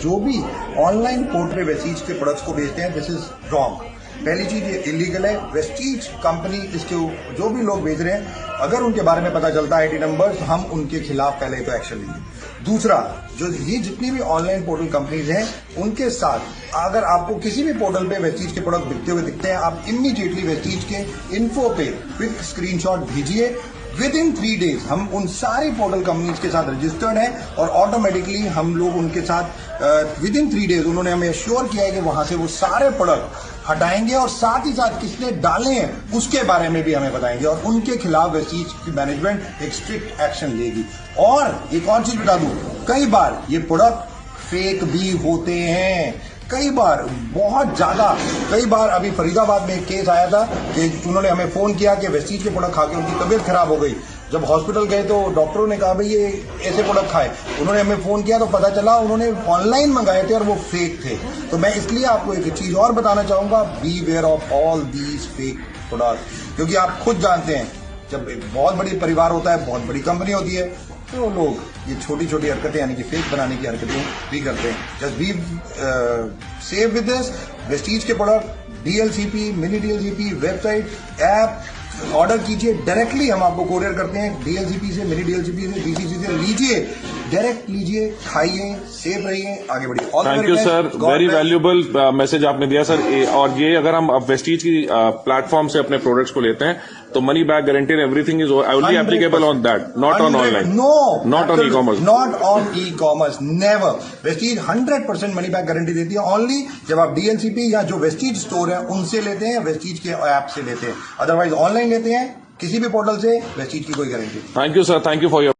जो भी online port पे वेस्टीज के प्रोडक्ट्स को बेचते हैं, दिस इज रॉन्ग। पहली चीज ये इलीगल है। वेस्टीज कंपनी, इसके जो भी लोग बेच रहे हैं, अगर उनके बारे में पता चलता है आईटी नंबर, तो हम उनके खिलाफ पहले तो एक्शन लेंगे। दूसरा, जो ये जितनी भी ऑनलाइन पोर्टल कंपनीज हैं, उनके साथ अगर आपको किसी भी पोर्टल पे वेस्टीज के प्रोडक्ट बिकते हुए दिखते हैं, आप इमीडिएटली वेस्टीज के इन्फो पे क्विक स्क्रीनशॉट भेजिए। विद इन 3 days हम उन सारी पोर्टल कंपनीज के साथ रजिस्टर्ड हैं और ऑटोमेटिकली हम लोग उनके साथ विद इन 3 days उन्होंने हमें एश्योर किया है कि वहां से वो सारे प्रोडक्ट हटाएंगे और साथ ही साथ किसने डाले हैं उसके बारे में भी हमें बताएंगे और उनके खिलाफ वेस्टीज की मैनेजमेंट एक स्ट्रिक्ट एक्शन लेगी। और एक और चीज बता दूं, कई बार ये प्रोडक्ट फेक भी होते हैं, कई बार, बहुत ज्यादा। कई बार अभी फरीदाबाद में एक केस आया था कि उन्होंने हमें फोन किया कि वेस्टीज के प्रोडक्ट खा के उनकी तबीयत खराब हो गई। जब हॉस्पिटल गए तो डॉक्टरों ने कहा भाई ये ऐसे प्रोडक्ट खाए। उन्होंने हमें फोन किया तो पता चला उन्होंने ऑनलाइन मंगाए थे और वो फेक थे। तो मैं इसलिए आपको एक चीज और बताना चाहूंगा, beware of all these fake product, क्योंकि आप खुद जानते हैं जब एक बहुत बड़ी परिवार होता है, बहुत बड़ी कंपनी होती है, तो लोग ये छोटी छोटी हरकतें यानी कि फेक बनाने की हरकतें भी करते हैं। Just be safe with this. Vestige के product DLCP, mini DLCP, website, app order कीजिए, डायरेक्टली हम आपको कोरियर करते हैं। डीएलसीपी से, मिनी डीएलसीपी से, डीसीसी से लीजिए, डायरेक्ट लीजिए, खाइए, सेफ रहिए, आगे बढ़िए। Thank you sir, very valuable message आपने दिया सर। और ये अगर हम वेस्टीज की प्लेटफॉर्म से अपने प्रोडक्ट्स को लेते हैं तो money back guarantee everything is only applicable on that, not on online, not on e commerce, not on e commerce, never. Vestige 100% money back guarantee देती है ओनली जब आप डीएलसीपी या जो वेस्टीज स्टोर है उनसे लेते हैं, वेस्टीज के ऐप से लेते हैं। अदरवाइज ऑनलाइन लेते हैं किसी भी पोर्टल से, वेस्टीज की कोई guarantee. Thank you sir, thank you for your